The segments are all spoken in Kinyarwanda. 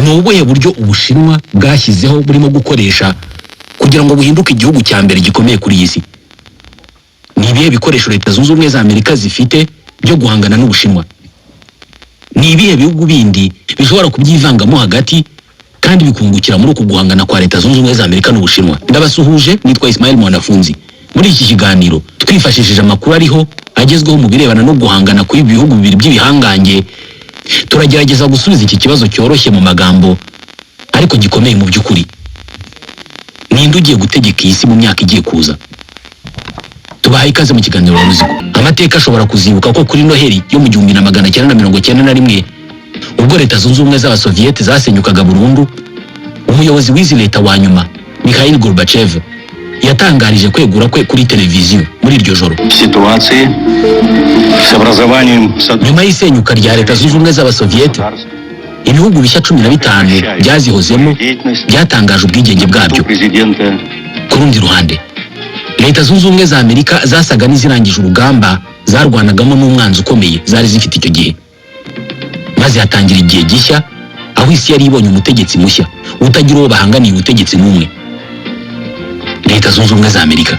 Nubuhe buryo Ubushinwa bwashyizeho burimo gukoresha kugira ngo buhinduke igihugu cya mbere gikomeye kuri iyi si? Ni ibihe bikoresho Leta Zunze Ubumwe za Amerika zifite byo guhangana n'Ubushinwa? Ni ibihe bihugu bindi bishobora kubyivangamo hagati kandi bikungukira muri uku guhangana kwa Leta Zunze Ubumwe za Amerika n'Ubushinwa? Ndabasuhuje, nitwa Ismail Mwanafunzi. Muri iki kiganiro twifashishije amakuru ariho agezweho mu birebana no guhangana kuri ibihugu bibiri by'ibihangange, turagerageza gusubiza iki kibazo cyoroshye mu magambo ariko gikomeye mu by'ukuri. Ninde ugiye gutegeka iyi si mu myaka igiye kuza? Tubahaye ikaze mu kiganiro Ruzigo. Amateka ashobora kuzibuka ko kuri Noheli yo mu 1991 ubwo Leta Zunze Ubumwe z'Abasoviyete zasenyukaga burundu, umuyobozi w'izi leta wa nyuma Mikhail Gorbachev yatangarije kwegura kwe kuri televiziyo muri iryo joro. Nyuma y'isenyuka rya Leta Zunze Ubumwe z'Abasoviyete, ibihugu bishya 15 byazihozemo byatangaje ubwigenge bwabyo. Ku rundi ruhande, Leta Zunze Ubumwe za Amerika zasaga n'izirangije urugamba zarwanagamo n'umwanzi ukomeye zari zifite icyo gihe, maze hatangira igihe gishya aho isi yari ibonye umutegetsi mushya utagira uwo bahanganiye ubutegetsi n'umwe: Leta Zunze Ubumwe za Amerika.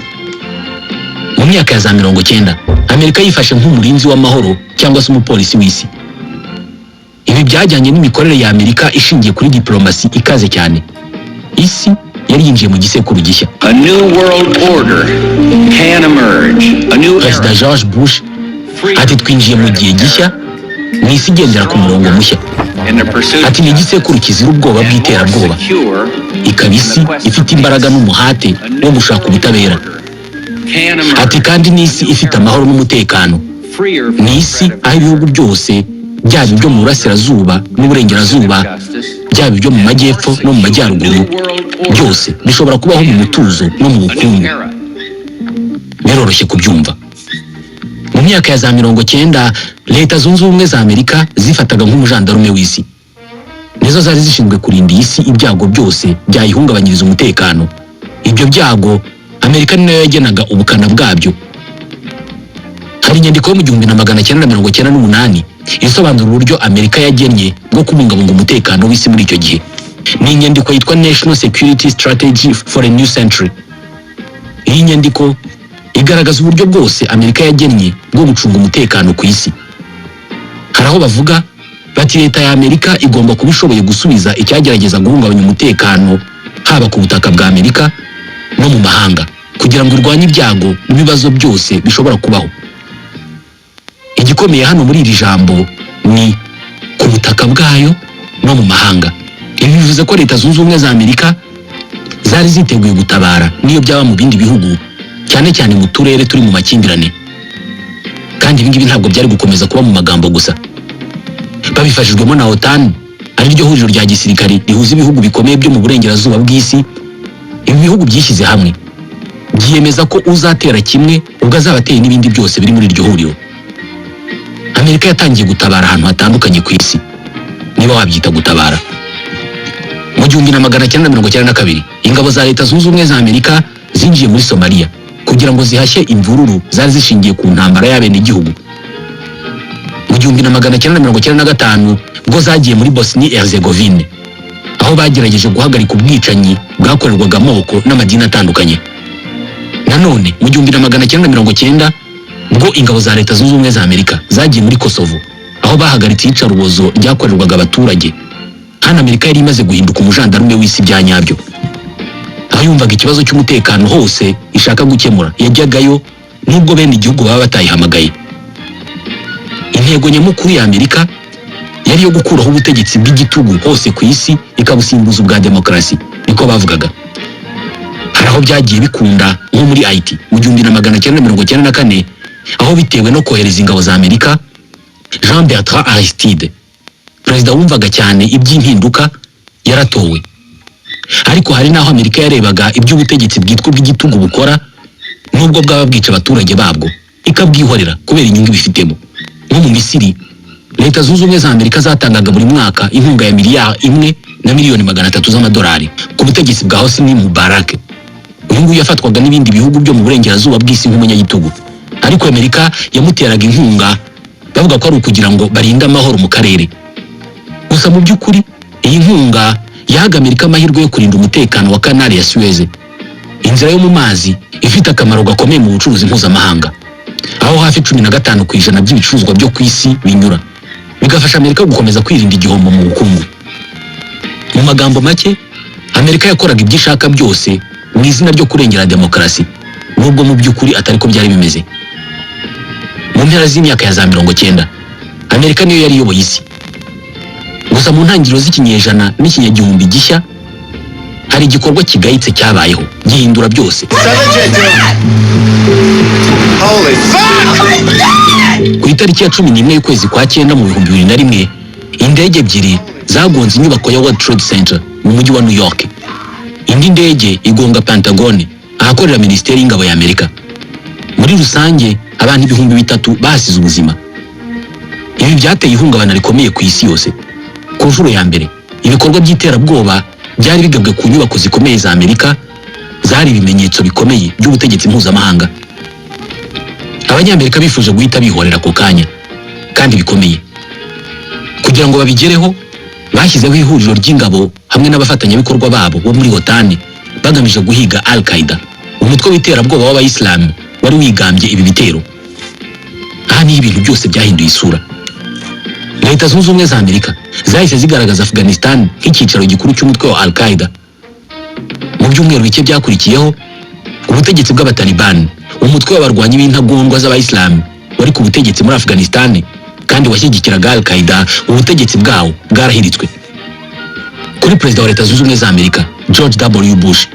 Mu myaka ya za 90, Amerika yifashe nk'umurinzi w'amahoro cyangwa se umupolisi w'isi. Ibi byajyanye n'imikorere ya Amerika ishingiye kuri diplomasi ikaze cyane. Isi yari yinjiye mu gisekuru gishya. Perezida George Bush ati twinjiye mu gihe gishya, mu isi igendera ku murongo mushya. Ati ni igisekuru kizira ubwoba bw'iterabwoba, ikaba isi ifite imbaraga n'umuhate wo gushaka ubutabera. Ati kandi ni isi ifite amahoro n'umutekano. Ni isi aho ibihugu byose, byaba ibyo mu burasirazuba n'uburengerazuba, byaba ibyo mu majyepfo no mu majyaruguru, byose bishobora kubaho mu mutuzo no mu bukungu. Biroroshye kubyumva. Mu myaka ya za 90, Leta Zunze Ubumwe za Amerika zifataga nk'umujandarume w'isi. Nizo zari zishinzwe kurinda isi ibyago byose byayihungabanyiriza umutekano. Ibyo byago Amerika ni nayo yagenaga ubukana bwabyo. Hari inyandiko yo mu 1998 isobanura uburyo Amerika yagennye bwo kubungabunga umutekano w'isi muri icyo gihe. Ni inyandiko yitwa National Security Strategy for a New Century. Iyi nyandiko igaragaza uburyo bwose Amerika yagennye bwo gucunga umutekano ku isi. Hari aho bavuga bati Leta ya Amerika igomba kuba ishoboye gusubiza icyagerageza guhungabanya umutekano haba ku butaka bwa Amerika no mu mahanga, kugira ngo irwanye ibyago n'ibibazo byose bishobora kubaho. Igikomeye hano muri iri jambo ni ku butaka bwayo no mu mahanga. Ibi bivuze ko Leta Zunze Ubumwe za Amerika zari ziteguye gutabara niyo byaba mu bindi bihugu, cyane cyane mu turere turi mu makimbirane. Kandi ibingibi ntabwo byari gukomeza kuba mu magambo gusa. Babifashijwemo na OTAN, ari ryo huriro rya gisirikare rihuza ibihugu bikomeye byo mu burengerazuba bw'isi. Ibi bihugu byishyize hamwe byiyemeza ko uzatera kimwe ubwo azabateye n'ibindi byose biri muri iryo huriro. Amerika yatangiye gutabara ahantu hatandukanye ku isi, niba wabyita gutabara. Mu 1992, ingabo za Leta Zunze Ubumwe za Amerika zinjiye muri Somalia kugira ngo zihashye imvururu zari zishingiye ku ntambara y'abenegihugu. Mu 1995 bwo zagiye muri Bosnia Herzegovine, aho bagerageje guhagarika ubwicanyi bwakorerwaga amoko n'amadini atandukanye. Nanone mu 1990 bwo ingabo za Leta Zunze Ubumwe za Amerika zagiye muri Kosovo, aho bahagaritse iyicarubozo ryakorerwaga abaturage. Hano Amerika yari imaze guhinduka umujandarume w'isi bya nyabyo. Aho yumvaga ikibazo cy'umutekano hose ishaka gukemura, yajyagayo nubwo bene igihugu baba batayihamagaye. Intego nyamukuru ya Amerika yari yo gukuraho ubutegetsi bw'igitugu hose ku isi ikabusimbuza ubwa demokarasi, niko bavugaga. Hari aho byagiye bikunda nko muri Haiti mu 1994, aho bitewe no kohereza ingabo za Amerika, Jean Bertrand Aristide, perezida wumvaga cyane iby'impinduka, yaratowe. Ariko hari naho Amerika yarebaga iby'ubutegetsi bwitwa bw'igitugu bukora, nubwo bwaba bwica abaturage babwo, ikabwihorera kubera inyungu bifitemo. Nko mu Misiri, Leta Zunze Ubumwe za Amerika zatangaga buri mwaka inkunga ya miliyari 1 na miliyoni 300 z'amadolari ku butegetsi bwa Hosni Mubarak. Uyu nguyu yafatwaga n'ibindi bihugu byo mu burengerazuba bw'isi nk'umunyagitugu, ariko Amerika yamuteraga inkunga bavuga ko ari ukugira ngo barinde amahoro mu karere. Gusa mu by'ukuri Iyi nkunga yahaga Amerika amahirwe yo kurinda umutekano wa Canal ya Suez, inzira yo mu mazi ifite akamaro gakomeye mu bucuruzi mpuzamahanga, aho hafi 15% by'ibicuruzwa byo ku isi binyura, bigafasha Amerika gukomeza kwirinda igihombo mu bukungu. Mu magambo make, Amerika yakoraga ibyo ishaka byose mu izina ryo kurengera demokarasi, nubwo mu by'ukuri atari ko byari bimeze. Mu mpera z'imyaka ya za 90, Amerika niyo yari iyoboye isi. Gusa mu ntangiriro z'ikinyejana n'ikinyagihumbi gishya, hari igikorwa kigayitse cyabayeho gihindura byose. Ku itariki ya 11 y'ukwezi kwa 9 mu 2001, indege ebyiri zagonze inyubako ya World Trade Center mu mujyi wa New York. Indi ndege igonga Pentagon, ahakorera Minisiteri y'Ingabo ya Amerika. Muri rusange, abantu 3,000 basize ubuzima. Ibi byateye ihungabana rikomeye ku isi yose. Ku nshuro ya mbere, ibikorwa by'iterabwoba byari bigabwe ku nyubako zikomeye za Amerika, zari ibimenyetso bikomeye by'ubutegetsi mpuzamahanga. Abanyamerika bifuje guhita bihorera ku kanya, kandi bikomeye. Kugira ngo babigereho, bashyizeho ihuriro ry'ingabo hamwe n'abafatanyabikorwa babo bo muri OTAN, bagamije guhiga Al-Qaeda, umutwe w'iterabwoba w'abayisilamu wari wigambye ibi bitero. Aha niho ibintu byose byahinduye isura. Leta Zunze Ubumwe za Amerika zahise zigaragaza Afghanistan nk'icyicaro gikuru cy'umutwe wa Al-Qaeda. Mu byumweru bike byakurikiyeho, ubutegetsi bw'Abataliban, umutwe w'abarwanyi b'intagondwa z'abayisilamu wari ku butegetsi muri Afghanistan kandi washyigikiraga Al-Qaeda, ubutegetsi bwawo bwarahiritswe. Kuri perezida wa Leta Zunze Ubumwe za Amerika, George W. Bush,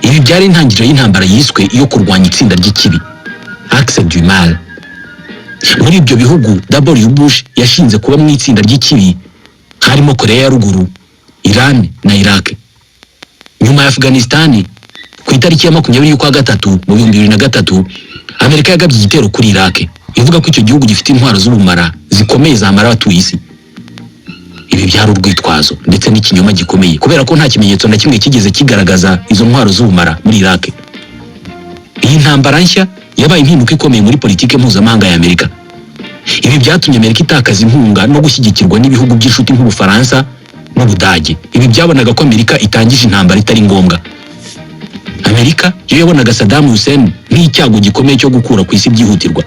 ibi byari intangiriro y'intambara yiswe iyo kurwanya itsinda ry'ikibi, Axe du Mal. Muri ibyo bihugu W. Bush yashinze kuba mu itsinda ry'ikibi harimo Korea ya Ruguru, Iran na Iraq. Nyuma ya Afghanistan, ku itariki ya 20 y'ukwa gatatu mu 2003, Amerika yagabye igitero kuri Iraq, ivuga ko icyo gihugu gifite intwaro z'ubumara zikomeye zamara abatuye isi. Ibi byari urwitwazo ndetse n'ikinyoma gikomeye, kubera ko nta kimenyetso na kimwe kigeze kigaragaza izo ntwaro z'ubumara muri Iraq. Iyi ntambara nshya yabaye impinduka ikomeye muri politike mpuzamahanga ya Amerika. Ibi byatumye Amerika itakaza inkunga no gushyigikirwa n'ibihugu by'inshuti nk'Ubufaransa n'Ubudage. Ibi byabonaga ko Amerika itangije intambara itari ngombwa. Amerika yo yabonaga Saddam Hussein nk'icyago gikomeye cyo gukura ku isi byihutirwa.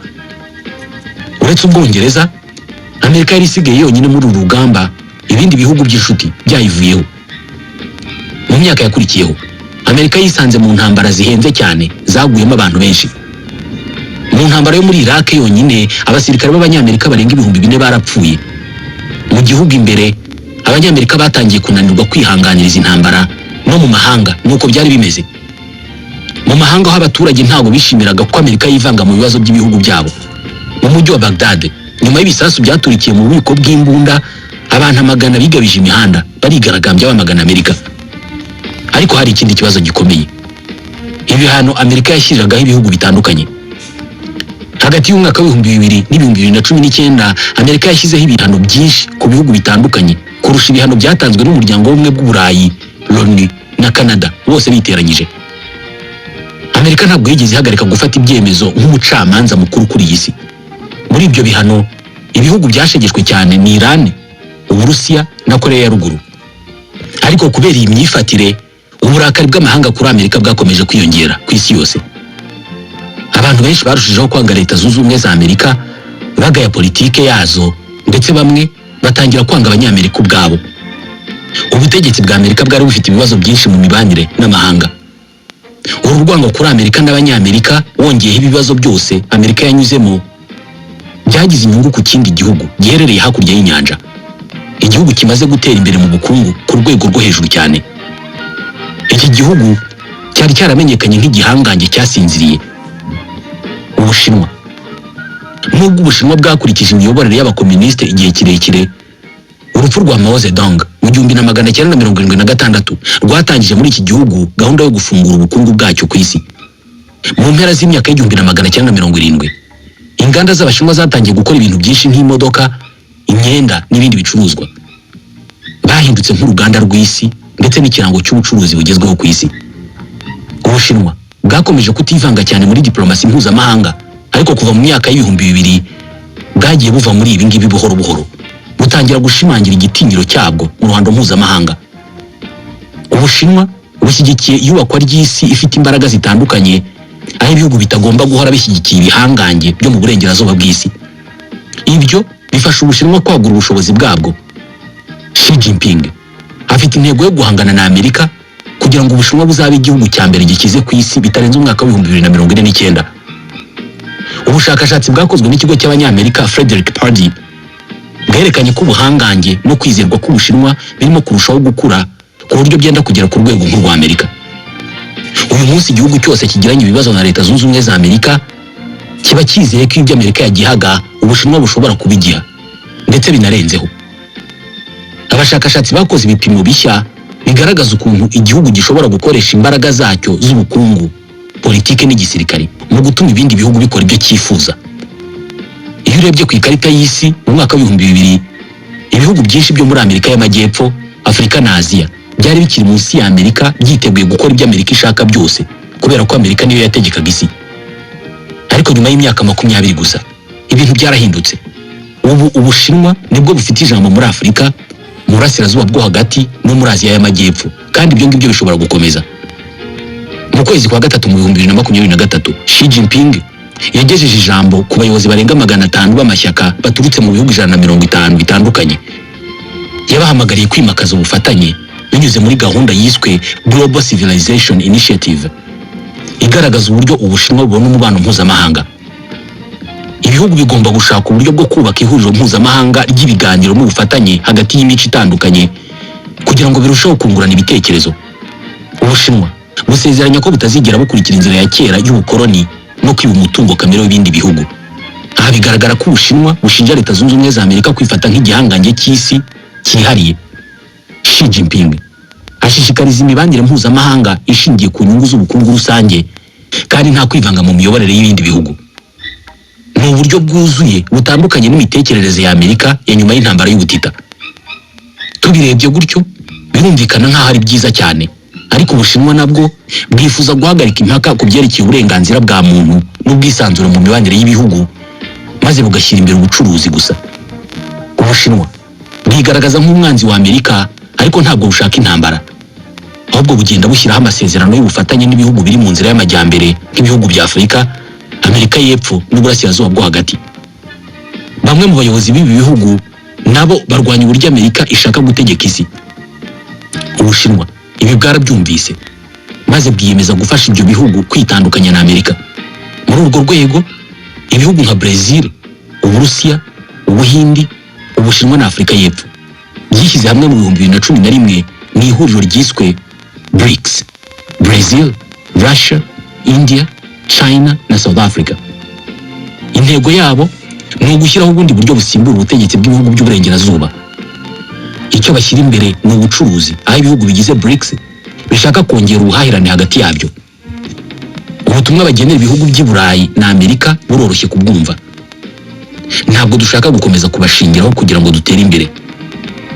Uretse Ubwongereza, Amerika yari isigaye yonyine muri uru rugamba, ibindi bihugu by'inshuti byayivuyeho. Mu myaka yakurikiyeho, Amerika yisanze mu ntambara zihenze cyane zaguyemo abantu benshi. Mu ntambara yo muri Iraq yonyine, abasirikare b'Abanyamerika barenga 4,000 barapfuye. Mu gihugu imbere, Abanyamerika batangiye kunanirwa kwihanganiriza intambara, no mu mahanga nuko byari bimeze. Mu mahanga aho abaturage ntago bishimiraga ko Amerika yivanga mu bibazo by'ibihugu byabo. Mu mujyi wa Baghdad, nyuma y'ibisasu byaturikiye mu bubiko bw'imbunda, abantu amagana bigabije imihanda barigaragambya bamagana Amerika. Ariko hari ikindi kibazo gikomeye. Ibihano Amerika yashyiragaho ibihugu bitandukanye. Hagati y'umwaka wa 2000 n'2019, Amerika yashyizeho ibihano byinshi ku bihugu bitandukanye kurusha ibihano byatanzwe n'umuryango w'ubumwe bw'Uburayi, Loni na Canada bose biteranyije. Amerika ntabwo yigeze ihagarika gufata ibyemezo nk'umucamanza mukuru kuri iyi si. Muri ibyo bihano, ibihugu byashegeshwe cyane ni Iran, Uburusiya na Korea ya Ruguru. Ariko kubera iyi myifatire, uburakari bw'amahanga kuri Amerika bwakomeje kwiyongera ku isi yose. Abantu benshi barushijeho kwanga Leta Zunze Ubumwe za Amerika, bagaya politike yazo, ndetse bamwe batangira kwanga Abanyamerika ubwabo. Ubutegetsi bwa Amerika bwari bufite ibibazo byinshi mu mibanire n'amahanga. Uru rwango kuri Amerika n'Abanyamerika, wongeyeho ibibazo byose Amerika yanyuzemo, byagize inyungu ku kindi gihugu giherereye hakurya y'inyanja, igihugu kimaze gutera imbere mu bukungu ku rwego rwo hejuru cyane. Iki gihugu cyari cyaramenyekanye nk'igihangange cyasinziriye, Ubushinwa. Nubwo Ubushinwa bwakurikije imiyoborere y'abakomuniste igihe kirekire, urupfu rwa Mao Zedong mu 1976 rwatangije muri iki gihugu gahunda yo gufungura ubukungu bwacyo ku isi. Mu mpera z'imyaka y'1970, inganda z'Abashinwa zatangiye gukora ibintu byinshi nk'imodoka, imyenda n'ibindi bicuruzwa. Bahindutse nk'uruganda rw'isi ndetse n'ikirango cy'ubucuruzi bugezweho ku isi. Ubushinwa bwakomeje kutivanga cyane muri diplomasi mpuzamahanga, ariko kuva mu myaka y'2000 bwagiye buva muri ibi ngibi buhoro buhoro, butangira gushimangira igitinyiro cyabwo mu ruhando mpuzamahanga. Ubushinwa bushyigikiye iyubakwa ry'isi ifite imbaraga zitandukanye, aho ibihugu bitagomba guhora bishyigikiye ibihangange byo mu burengerazuba bw'isi. Ibyo bifasha Ubushinwa kwagura ubushobozi bwabwo. Xi Jinping afite intego yo guhangana na Amerika kugira ngo Ubushinwa buzabe igihugu cya mbere gikize ku isi bitarenze umwaka wa 2049. Ubushakashatsi bwakozwe n'ikigo cy'Abanyamerika Frederick Pardee bwerekanye ko ubuhangange no kwizerwa k'Ubushinwa birimo kurushaho gukura ku buryo byenda kugera ku rwego nk'urwa Amerika. Uyu munsi igihugu cyose kigiranye ibibazo na Leta Zunze Ubumwe za Amerika kiba cyizeye ko ibyo Amerika yagihaga Ubushinwa bushobora kubigiha ndetse binarenzeho. Abashakashatsi bakoze ibipimo bishya bigaragaza ukuntu igihugu gishobora gukoresha imbaraga zacyo z'ubukungu, politike n'igisirikare mu gutuma ibindi bihugu bikora ibyo cyifuza. Iyo urebye ku ikarita y'isi mu mwaka wa 2000, ibihugu byinshi byo muri Amerika y'Amajyepfo, Afurika na Aziya byari bikiri munsi ya Amerika byiteguye gukora ibyo Amerika ishaka byose kubera ko Amerika niyo yategekaga isi. Ariko nyuma y'imyaka 20 gusa ibintu byarahindutse. Ubu Ubushinwa nibwo bufite ijambo muri Afurika, mu burasirazuba bwo hagati no muri Aziya y'Amajyepfo, kandi ibyo ngibyo bishobora gukomeza. Mu kwezi kwa gatatu mu 2023, Xi Jinping yagejeje ijambo ku bayobozi barenga 500 b'amashyaka baturutse mu bihugu 150 bitandukanye. Yabahamagariye kwimakaza ubufatanye binyuze muri gahunda yiswe Global Civilization Initiative, igaragaza uburyo Ubushinwa bubona umubano mpuzamahanga. Ibihugu bigomba gushaka uburyo bwo kubaka ihuriro mpuzamahanga ry'ibiganiro n'ubufatanye hagati y'imico itandukanye kugira ngo birusheho kungurana ibitekerezo. Ubushinwa busezeranya ko butazigera bukurikira inzira ya kera y'ubukoloni no kwiba umutungo kamere w'ibindi bihugu. Aha bigaragara ko Ubushinwa bushinja Leta Zunze Ubumwe za Amerika kwifata nk'igihangange cy'isi cyihariye. Xi Jinping ashishikariza imibanire mpuzamahanga ishingiye ku nyungu z'ubukungu rusange kandi nta kwivanga mu miyoborere y'ibindi bihugu. Ni uburyo bwuzuye butandukanye n'imitekerereze ya Amerika ya nyuma y'intambara y'ubutita. Tubirebye gutyo birumvikana nk'aho ari byiza cyane, ariko Ubushinwa nabwo bwifuza guhagarika impaka ku byerekeye uburenganzira bwa muntu n'ubwisanzure mu mibanire y'ibihugu, maze bugashyira imbere ubucuruzi gusa. Ubushinwa bwigaragaza nk'umwanzi wa Amerika, ariko ntabwo bushaka intambara, ahubwo bugenda bushyiraho amasezerano y'ubufatanye n'ibihugu biri mu nzira y'amajyambere nk'ibihugu bya Afurika, Amerika y'Epfo n'uburasirazuba bwo hagati. Bamwe mu bayobozi b'ibi bihugu nabo barwanya uburyo Amerika ishaka gutegeka isi. Ubushinwa ibi bwarabyumvise maze bwiyemeza gufasha ibyo bihugu kwitandukanya na Amerika. Muri urwo rwego ibihugu nka Brazil, Uburusiya, Ubuhindi, Ubushinwa na Afurika y'Epfo byishyize hamwe mu 2011 mu ihuriro ryiswe BRICS: Brazil, Russia, India, China na South Africa. Intego yabo ni ugushyiraho ubundi buryo busimbura ubutegetsi bw'ibihugu by'uburengerazuba. Icyo bashyira imbere ni ubucuruzi, aho ibihugu bigize BRICS bishaka kongera ubuhahirane hagati yabyo. Ubutumwa bagenera ibihugu by'i Burayi na Amerika buroroshye kubwumva. Ntabwo dushaka gukomeza kubashingiraho kugira ngo dutere imbere.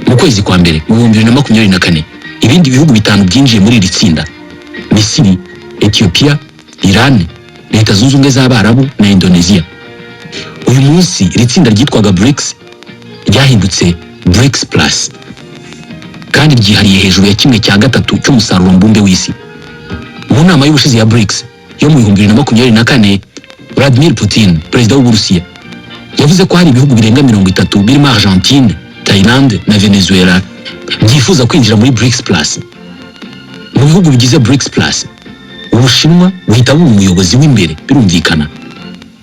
Mu kwezi kwa mbere mu 2024, ibindi bihugu 5 byinjiye muri iri tsinda: Misiri, Ethiopia, Iran, Leta Zunze Ubumwe z'Abarabu na Indonesia. Uyu munsi iri tsinda ryitwaga BRICS ryahindutse BRICS Plus, kandi ryihariye hejuru ya 1/3 cy'umusaruro mbumbe w'isi. Mu nama y'ubushize ya BRICS yo mu 2024, Vladimir Putin, perezida w'Uburusiya, yavuze ko hari ibihugu birenga 30 birimo Argentine, Thailand na Venezuela byifuza kwinjira muri BRICS Plus. Mu bihugu bigize BRICS Plus, Ubushinwa buhita buba umuyobozi w'imbere, birumvikana.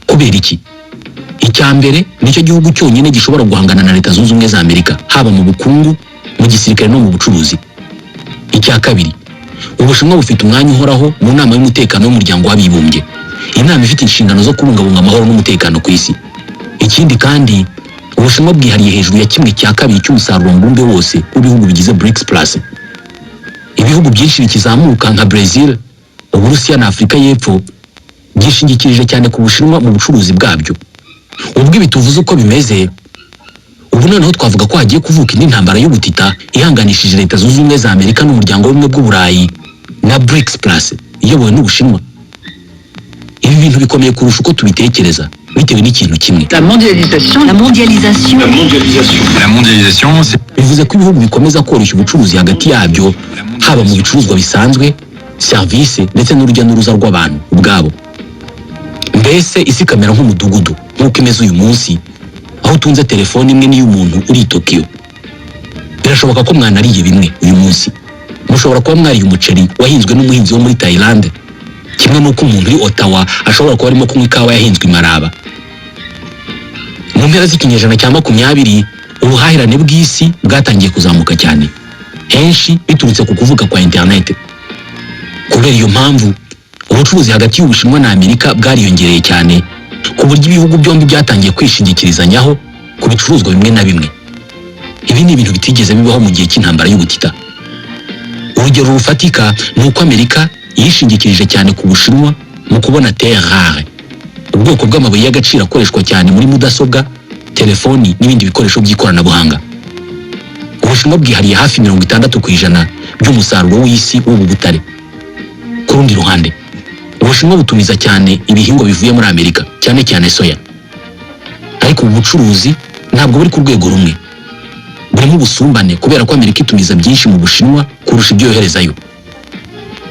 Kubera iki? Icya mbere nicyo gihugu cyonyine gishobora guhangana na Leta Zunze Ubumwe za Amerika, haba mu bukungu, mu gisirikare no mu bucuruzi. Icya kabiri, Ubushinwa bufite umwanya uhoraho mu nama y'umutekano w'umuryango w'abibumbye, inama ifite inshingano zo kubungabunga amahoro n'umutekano ku isi. Ikindi kandi Ubushinwa bwihariye hejuru ya 1/2 cy'umusaruro mbumbe wose w'ibihugu bigize BRICS Plus. Ibihugu byinshi bikizamuka nka Brazil, Uburusiya na Afurika y'Epfo byishingikirije cyane ku Bushinwa mu bucuruzi bwabyo. Ubwo ibi tuvuze uko bimeze, ubu noneho twavuga ko hagiye kuvuka indi ntambara y'ubutita ihanganishije Leta Zunze Ubumwe za Amerika n'umuryango w'ubumwe bw'Uburayi na BRICS Plus iyobowe n'Ubushinwa. Ibi bintu bikomeye kurusha uko tubitekereza. bitewe n'ikintu kimwe. La mondialisation, bivuze ko ibihugu bikomeza koroshya ubucuruzi hagati yabyo, haba mu bicuruzwa bisanzwe, serivisi ndetse n'urujya n'uruza rw'abantu ubwabo. Mbese isi kamera nk'umudugudu nk'uko imeze uyu munsi, aho utunze telefone imwe n'iy'umuntu uri i Tokyo. Birashoboka ko mwanariye bimwe uyu munsi. Mushobora kuba mwariye umuceri wahinzwe n'umuhinzi wo muri Thailand, kimwe n'uko umuntu uri Ottawa ashobora kuba arimo kunywa ikawa yahinzwe i Maraba. Mu mpera z'ikinyejana cya 20, ubuhahirane bw'isi bwatangiye kuzamuka cyane, henshi biturutse ku kuvuga kwa internet. Kubera iyo mpamvu, ubucuruzi hagati y'Ubushinwa na Amerika bwariyongereye cyane, ku buryo ibihugu byombi byatangiye kwishingikirizanyaho ku bicuruzwa bimwe na bimwe. Ibi ni ibintu bitigeze bibaho mu gihe cy'intambara y'ubutita. Urugero rufatika ni uko Amerika yishingikirije cyane ku Bushinwa mu kubona terre rare, ubwoko bw'amabuye y'agaciro akoreshwa cyane muri mudasobwa, telefoni n'ibindi bikoresho by'ikoranabuhanga. Ubushinwa bwihariye hafi 60% by'umusaruro w'isi w'ubu butare. Ku rundi ruhande, Ubushinwa butumiza cyane ibihingwa bivuye muri Amerika, cyane cyane soya. Ariko ubu bucuruzi ntabwo buri ku rwego rumwe. Burimo ubusumbane kubera ko Amerika itumiza byinshi mu Bushinwa kurusha ibyo yoherezayo.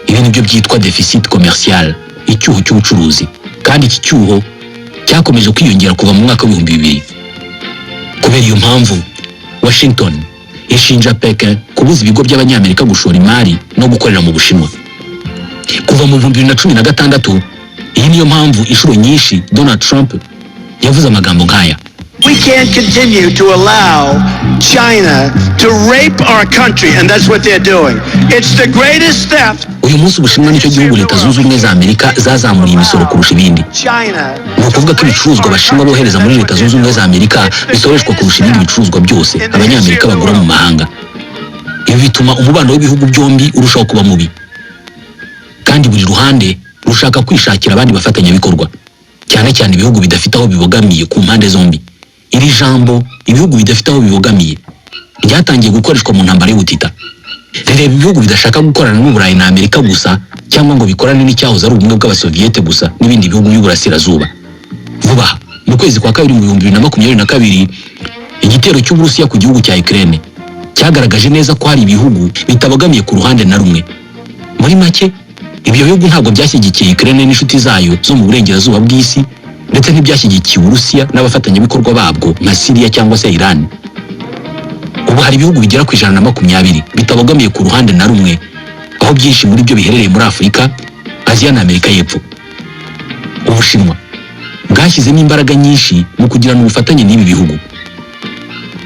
Ibi nibyo byitwa deficit commercial, icyuho cy'ubucuruzi. Kandi iki cyuho cyakomeje kwiyongera kuva mu mwaka wa 2000. Kubera iyo mpamvu, Washington ishinja Pekin kubuza ibigo by'Abanyamerika gushora imari no gukorera mu Bushinwa. Kuva mu 2016, iyi niyo mpamvu inshuro nyinshi Donald Trump yavuze amagambo nk'aya: We can't continue to allow China to rape our country, and that's what they're doing. It's the greatest theft. Uyu munsi Ubushinwa nicyo gihugu Leta Zunze Ubumwe za Amerika zazamuriye imisoro kurusha ibindi. Ni ukuvuga ko ibicuruzwa Abashinwa bohereza muri Leta Zunze Ubumwe za Amerika bisoreshwa kurusha ibindi bicuruzwa byose Abanyamerika bagura mu mahanga. Ibi bituma umubano w'ibihugu byombi urushaho kuba mubi, kandi buri ruhande rushaka kwishakira abandi bafatanyabikorwa, cyane cyane ibihugu bidafite aho bibogamiye ku mpande zombi. Iri jambo ibihugu bidafite aho bibogamiye ryatangiye gukoreshwa mu ntambara y'ubutita. Rireba ibihugu bidashaka gukorana n'Uburayi na Amerika gusa, cyangwa ngo bikorane n'icyahoze ari ubumwe bw'Abasoviyete gusa n'ibindi bihugu by'Uburasirazuba. Vuba mu kwezi kwa kabiri mu 2022, igitero cy'Uburusiya ku gihugu cya Ukraine cyagaragaje neza ko hari ibihugu bitabogamiye ku ruhande na rumwe. Muri make, ibyo bihugu ntabwo byashyigikiye Ukraine n'inshuti zayo zo mu burengerazuba bw'isi, ndetse ntibyashyigikiye Uburusiya n'abafatanyabikorwa babwo nka Syria cyangwa se Iran. Ubu hari ibihugu bigera ku 120 bitabogamiye ku ruhande na rumwe, aho byinshi muri byo biherereye muri Afurika, Aziya na Amerika y'Epfo. Ubushinwa bwashyizemo imbaraga nyinshi mu kugirana ubufatanye n'ibi bihugu.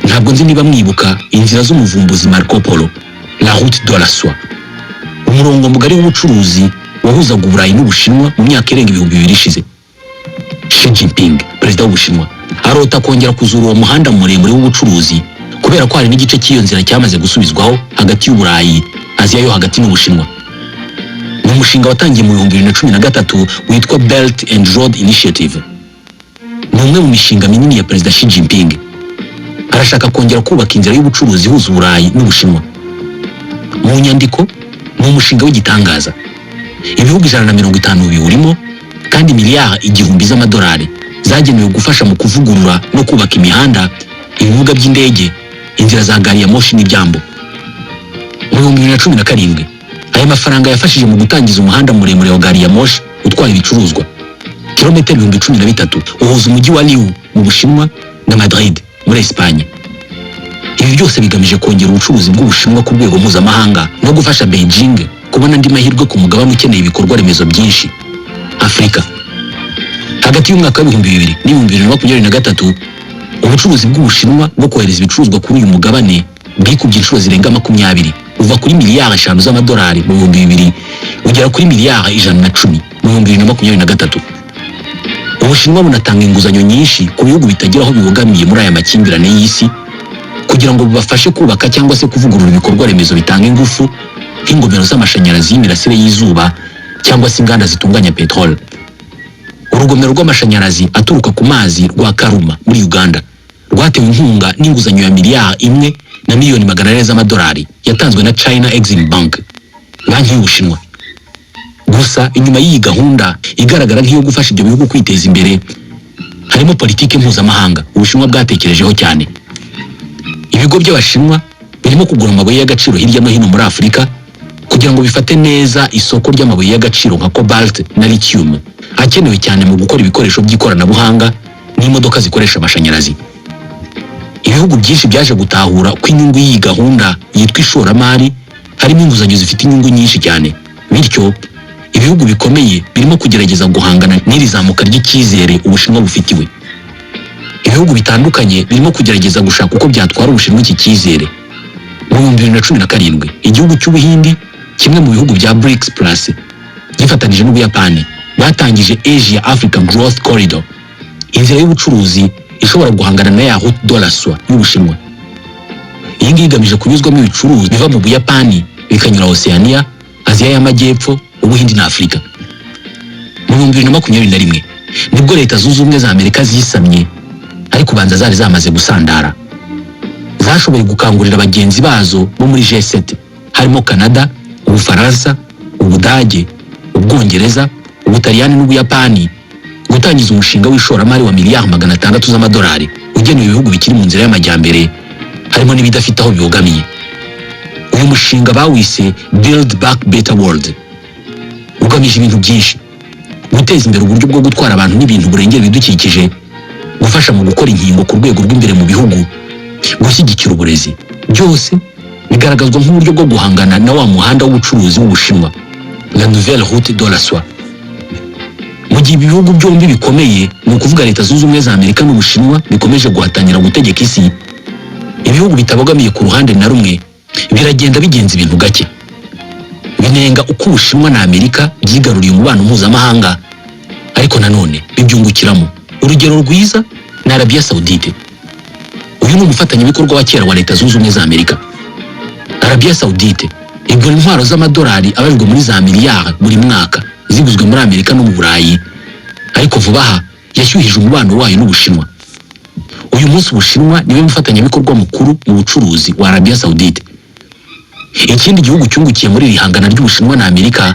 Ntabwo nzi niba mwibuka inzira z'umuvumbuzi Marco Polo, la route de la soie, umurongo mugari w'ubucuruzi wahuzaga Uburayi n'Ubushinwa mu myaka irenga 2000 ishize. Xi Jinping, perezida w'Ubushinwa, arota kongera kuzura uwo muhanda muremure w'ubucuruzi, kubera ko hari n'igice cy'iyo nzira cyamaze gusubizwaho hagati y'Uburayi, Aziya yo hagati n'Ubushinwa. Ni umushinga watangiye mu 2013 witwa Belt and Road Initiative. Ni umwe mu mishinga minini ya perezida Xi Jinping. Arashaka kongera kubaka inzira y'ubucuruzi ihuza Uburayi n'Ubushinwa. Mu nyandiko, ni umushinga w'igitangaza. Ibihugu 150 biwurimo, kandi miliyari 1000 z'amadolari zagenewe gufasha mu kuvugurura no kubaka imihanda, ibibuga by'indege, inzira za gari ya moshi n'ibyambo. Mu 2017, aya mafaranga yafashije mu gutangiza umuhanda muremure wa gari ya moshi utwara ibicuruzwa kilometero 13 uhuza umujyi wa Liu mu Bushinwa na Madrid muri Espagne. Ibi byose bigamije kongera ubucuruzi bw'Ubushinwa ku rwego mpuzamahanga no gufasha Beijing kubona andi mahirwe ku mugabane ukeneye ibikorwa remezo byinshi. Afrika. Hagati y'umwaka wa 2000 n'2023, ubucuruzi bw'Ubushinwa bwo kohereza ibicuruzwa kuri uyu mugabane bwikubye inshuro zirenga 20, uva kuri miliyari 5 z'amadolari mu 2000 ugera kuri miliyari 110 mu 2023. Ubushinwa bunatanga inguzanyo nyinshi ku bihugu bitagira aho bibogamiye muri aya makimbirane y'isi, kugira ngo bibafashe kubaka cyangwa se kuvugurura ibikorwa remezo bitanga ingufu nk'ingomero z'amashanyarazi y'imirasire y'izuba cyangwa se inganda zitunganya petrol. Urugomero rw'amashanyarazi aturuka ku mazi rwa Karuma muri Uganda rwatewe inkunga n'inguzanyo ya miliyari 1 na miliyoni 400 z'amadolari yatanzwe na China Exim Bank, banki y'Ubushinwa. Gusa inyuma y'iyi gahunda igaragara nk'iyo gufasha ibyo bihugu kwiteza imbere, harimo politiki mpuzamahanga Ubushinwa bwatekerejeho cyane. Ibigo by'Abashinwa birimo kugura amabuye y'agaciro hirya no hino muri Afurika kugira ngo bifate neza isoko ry'amabuye y'agaciro nka cobalt na lithium akenewe cyane mu gukora ibikoresho by'ikoranabuhanga n'imodoka zikoresha amashanyarazi. Ibihugu byinshi byaje gutahura ko inyungu y'iyi gahunda yitwa ishoramari harimo inguzanyo zifite inyungu nyinshi cyane. Bityo ibihugu bikomeye birimo kugerageza guhangana n'iri zamuka ry'icyizere Ubushinwa bufitiwe. Ibihugu bitandukanye birimo kugerageza gushaka uko byatwara Ubushinwa iki cyizere. Mu 2017 igihugu cy'Ubuhindi kimwe mu bihugu bya BRICS Plus gifatanije n'Ubuyapani batangije Asia Africa Growth Corridor, inzira y'ubucuruzi ishobora guhangana na ya route de la soie y'Ubushinwa. Iyi ngiyi igamije kunyuzwamo ibicuruzwa biva mu Buyapani bikanyura Oceania, Aziya y'Amajyepfo, Ubuhindi na Afurika. Mu 2021 nibwo Leta Zunze Ubumwe za Amerika zisamye, ariko banza zari zamaze gusandara. Zashoboye gukangurira abagenzi bazo bo muri G7 harimo Canada, Ubufaransa, Ubudage, Ubwongereza, Ubutaliyani n'Ubuyapani gutangiza umushinga w'ishoramari wa miliyari 600 z'amadolari ugenewe ibihugu bikiri mu nzira y'amajyambere harimo n'ibidafite aho bibogamiye. Uyu mushinga bawise Build Back Better World, ugamije ibintu byinshi: guteza imbere uburyo bwo gutwara abantu n'ibintu burengera ibidukikije, gufasha mu gukora inkingo ku rwego rw'imbere mu bihugu, gushyigikira uburezi. Byose bigaragazwa nk'uburyo bwo guhangana na wa muhanda w'ubucuruzi w'Ubushinwa, la nouvelle route de la soie. Mu gihe ibihugu byombi bikomeye, ni ukuvuga Leta Zunze Ubumwe za Amerika n'Ubushinwa, bikomeje guhatanira gutegeka isi, ibihugu bitabogamiye ku ruhande na rumwe biragenda bigenza ibintu gake. Binenga uko Ubushinwa na Amerika byigaruriye umubano mpuzamahanga, ariko nanone bibyungukiramo. Urugero rwiza ni Arabia Saudite. Uyu ni umufatanyabikorwa wa kera wa Leta Zunze Ubumwe za Amerika. Arabia Saudite igura intwaro z'amadolari abarirwa muri za miliyari buri mwaka ziguzwe muri Amerika no mu Burayi, ariko vuba aha yashyuhije umubano wayo n'Ubushinwa. Uyu munsi Ubushinwa niwe mufatanyabikorwa mukuru mu bucuruzi wa Arabia Saudite. Ikindi gihugu cyungukiye muri iri hangana ry'Ubushinwa na Amerika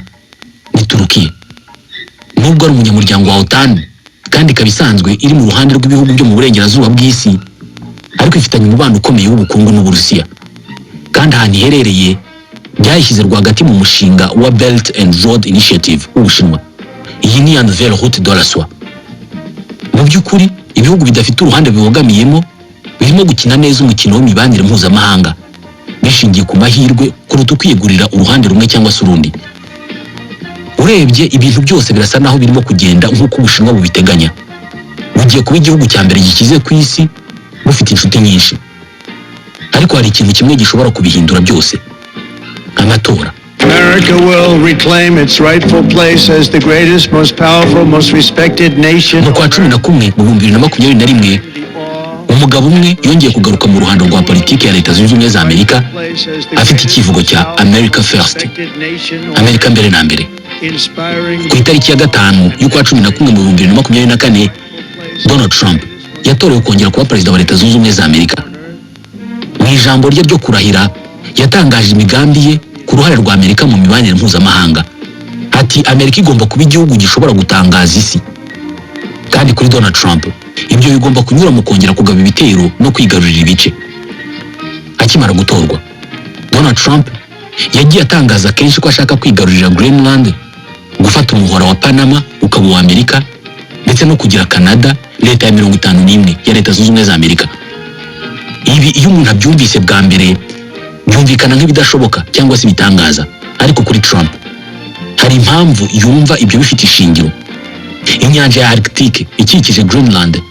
ni Turukiya. Nubwo ari umunyamuryango wa OTAN kandi ikaba isanzwe iri mu ruhande rw'ibihugu byo mu burengerazuba bw'isi, ariko ifitanye umubano ukomeye w'ubukungu n'Uburusiya. Kandi ahantu iherereye byayishyize rwagati mu mushinga wa Belt and Road Initiative w'Ubushinwa. Iyi ni ya nouvelle route de la soie. Mu by'ukuri ibihugu bidafite uruhande bibogamiyemo birimo gukina neza umukino w'imibanire mpuzamahanga, bishingiye ku mahirwe kuruta ukwiyegurira uruhande rumwe cyangwa se urundi. Urebye ibintu byose birasa naho birimo kugenda nk'uko Ubushinwa bubiteganya. Bugiye kuba igihugu cya mbere gikize ku isi, bufite inshuti nyinshi. Ariko hari ikintu kimwe gishobora kubihindura byose: amatora. America will reclaim its rightful place as the greatest, most powerful, most respected nation. Mu kwa 11 mu 2021 umugabo umwe yongeye kugaruka mu ruhando rwa politiki ya Leta Zunze Ubumwe za Amerika, afite ikivugo cya America First, Amerika mbere na mbere. Ku itariki ya 5 y'ukwa 11 mu 2024 Donald Trump yatorewe kongera kuba perezida wa Leta Zunze Ubumwe za Amerika. Mu ijambo rye ryo kurahira yatangaje imigambi ye ku ruhare rwa Amerika mu mibanire mpuzamahanga. Ati Amerika igomba kuba igihugu gishobora gutangaza isi. Kandi kuri Donald Trump ibyo bigomba kunyura mu kongera kugaba ibitero no kwigarurira ibice. Akimara gutorwa, Donald Trump yagiye atangaza kenshi ko ashaka kwigarurira Greenland, gufata umuhora wa Panama ukaba uwa Amerika, ndetse no kugira Canada leta ya 51 ya Leta Zunze Ubumwe za Amerika. Ibi iyo umuntu abyumvise bwa mbere byumvikana nk'ibidashoboka cyangwa se bitangaza, ariko kuri Trump hari impamvu yumva ibyo bifite ishingiro. Inyanja ya Arctique ikikije Greenland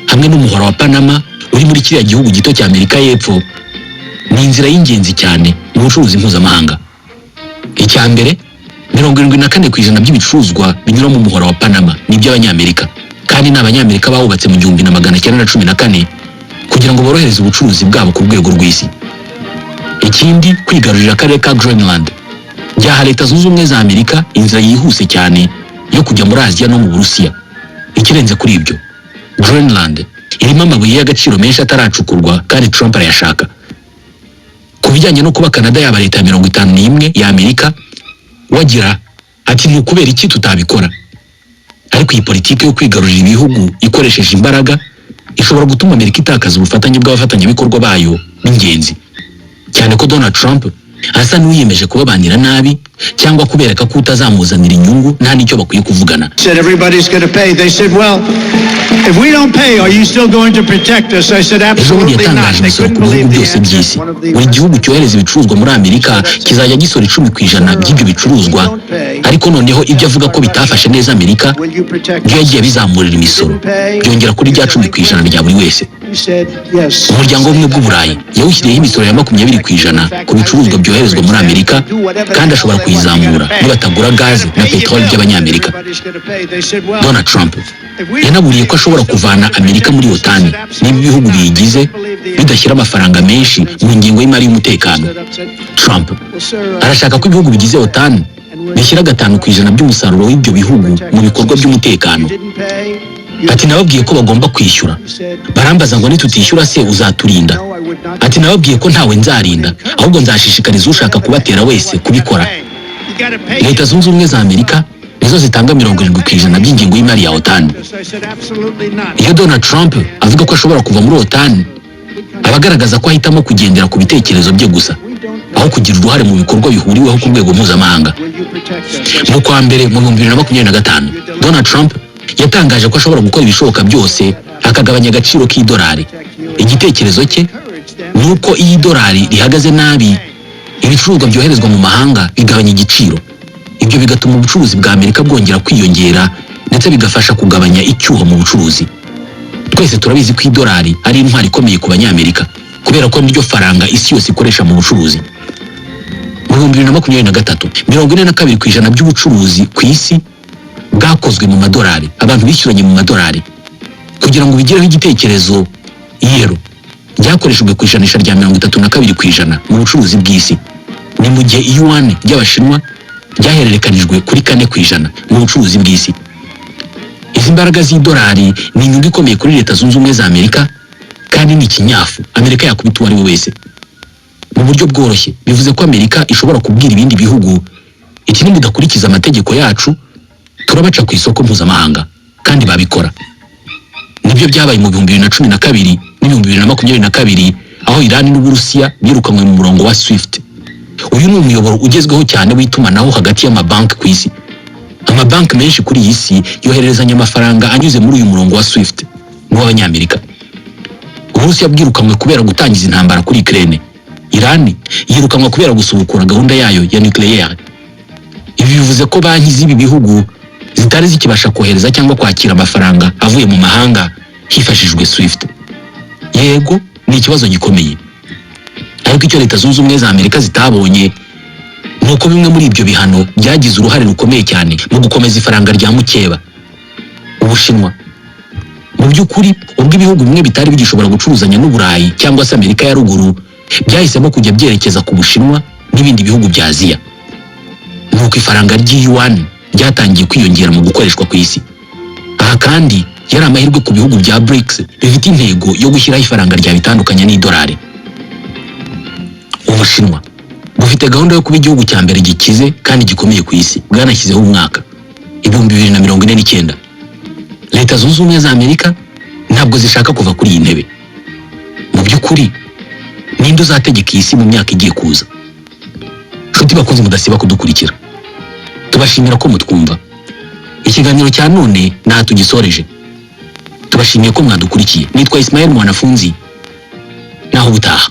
hamwe n'umuhora wa Panama uri muri kiriya gihugu gito cya Amerika y'Epfo ni inzira y'ingenzi cyane mu bucuruzi mpuzamahanga. Icya mbere, 74% by'ibicuruzwa binyura mu muhora wa Panama ni by'Abanyamerika, kandi n'Abanyamerika bawubatse mu 1914 kugira ngo borohereze ubucuruzi bwabo ku rwego rw'isi. Ikindi, kwigarurira akarere ka Greenland byaha Leta Zunze Ubumwe za Amerika inzira yihuse cyane yo kujya muri Aziya no mu Burusiya. Ikirenze kuri ibyo, Greenland irimo amabuye y'agaciro menshi ataracukurwa kandi Trump arayashaka. Ku bijyanye no kuba Canada yaba leta ya 51 ya Amerika, wagira ati ni ukubera iki tutabikora? ariko iyi politiki yo kwigarurira ibihugu ikoresheje imbaraga ishobora gutuma Amerika itakaza ubufatanye bw'abafatanyabikorwa bayo b'ingenzi, cyane ko Donald Trump asa n'uwiyemeje kubabanira nabi cyangwa kubereka ko utazamuzanira inyungu nta n'icyo bakwiye kuvugana. Said everybody's going to pay. They said, well, if we don't pay, are you still going to protect us? I said, ejo bundi absolutely yatangaje not. They imisoro couldn't ku bihugu believe the byose answer. by'isi. One of the Buri gihugu cyohereza ibicuruzwa muri Amerika kizajya gisora 10% by'ibyo bicuruzwa, ariko noneho ibyo avuga ko bitafashe neza Amerika Will you protect byo us? yagiye bizamurira imisoro byongera kuri rya 10% rya buri wese. He said, yes. Umuryango w'ubumwe bw'Uburayi yawushyiriyeho imisoro ya 20% ku bicuruzwa byoherezwa muri Amerika, kandi ashobora kuyizamura nibatagura gaze na peteroli by'abanyamerika. Donald Trump yanaburiye ko ashobora kuvana Amerika muri OTAN niba ibihugu biyigize bidashyira amafaranga menshi mu ngingo y'imari y'umutekano. Trump arashaka ko ibihugu bigize OTAN bishyira 5% by'umusaruro w'ibyo bihugu mu bikorwa by'umutekano. Ati nababwiye ko bagomba kwishyura, barambaza ngo nitutishyura se uzaturinda. Ati nababwiye ko ntawe nzarinda, ahubwo nzashishikariza ushaka kubatera wese kubikora. Leta Zunze Ubumwe za Amerika nizo zitanga 70% by'ingingo y'imari ya OTAN. Iyo Donald Trump avuga ko ashobora kuva muri OTAN, abagaragaza ko ahitamo kugendera ku bitekerezo bye gusa aho kugira uruhare mu bikorwa bihuriweho ku rwego mpuzamahanga. Mu kwa mbere mu 2025 Donald Trump yatangaje ko ashobora gukora ibishoboka byose akagabanya agaciro k'idolari. Igitekerezo cye ni uko iyo idolari rihagaze nabi, ibicuruzwa byoherezwa mu mahanga bigabanya igiciro. Ibyo bigatuma ubucuruzi bwa Amerika bwongera kwiyongera ndetse bigafasha kugabanya icyuho mu bucuruzi. Twese turabizi ko idolari ari intwari ikomeye ku banyamerika kubera ko niryo faranga isi yose ikoresha mu bucuruzi. Mu 2023 42% by'ubucuruzi ku isi bwakozwe mu madolari, abantu bishyuranye mu madolari. Kugira ngo bigireho igitekerezo, euro ryakoreshejwe ku ijanisha rya 32% mu bucuruzi bw'isi, ni mu gihe yuan ry'Abashinwa ryahererekanijwe kuri 4% mu bucuruzi bw'isi. Izi mbaraga z'idolari ni inyungu ikomeye kuri Leta Zunze Ubumwe za Amerika, kandi ni ikinyafu Amerika yakubita uwo ari we wese. Mu buryo bworoshye bivuze ko Amerika ishobora kubwira ibindi bihugu, iki nimudakurikiza amategeko yacu turabaca ku isoko mpuzamahanga, kandi babikora. Nibyo byabaye mu 2012 n'2022 aho Iran n'Uburusiya birukanwe mu murongo wa SWIFT. Uyu ni umuyoboro ugezweho cyane w'itumanaho hagati y'amabanki ku isi. Amabanki menshi kuri iyi si yohererezanya amafaranga anyuze muri uyu murongo wa SWIFT n'Abanyamerika. Uburusiya bwirukanwe kubera gutangiza intambara kuri Ukraine. Iran yirukanwe kubera gusubukura gahunda yayo ya nucleaire. Ibi bivuze ko banki z'ibi bihugu zitari zikibasha kohereza cyangwa kwakira amafaranga avuye mu mahanga hifashishijwe SWIFT. Yego ni ikibazo gikomeye, ariko icyo Leta Zunze Ubumwe za Amerika zitabonye nuko bimwe muri ibyo bihano byagize uruhare rukomeye cyane mu gukomeza ifaranga rya mukeba. Ubushinwa mu by'ukuri ubwo ibihugu bimwe bitari bigishobora gucuruzanya n'Uburayi cyangwa se Amerika ya ruguru, byahisemo kujya byerekeza ku Bushinwa n'ibindi bihugu bya Aziya. Nuko ifaranga ry'Yuan ryatangiye kwiyongera mu gukoreshwa ku isi. Aha kandi yari amahirwe ku bihugu bya BRICS bifite intego yo gushyiraho ifaranga rya bitandukanye n'idolari. Ubushinwa bufite gahunda yo kuba igihugu cya mbere gikize kandi gikomeye ku isi, bwanashyizeho umwaka 2049. Leta Zunze Ubumwe za Amerika ntabwo zishaka kuva kuri iyi ntebe. Mu by'ukuri ninde uzategeka iyi si mu myaka igiye kuza? Nshuti bakunze mudasiba kudukurikira, tubashimira ko mutwumva. Ikiganiro cya none nta tugisoreje. Tubashimiye ko mwadukurikiye. Nitwa Ismael Mwanafunzi, naho ubutaha.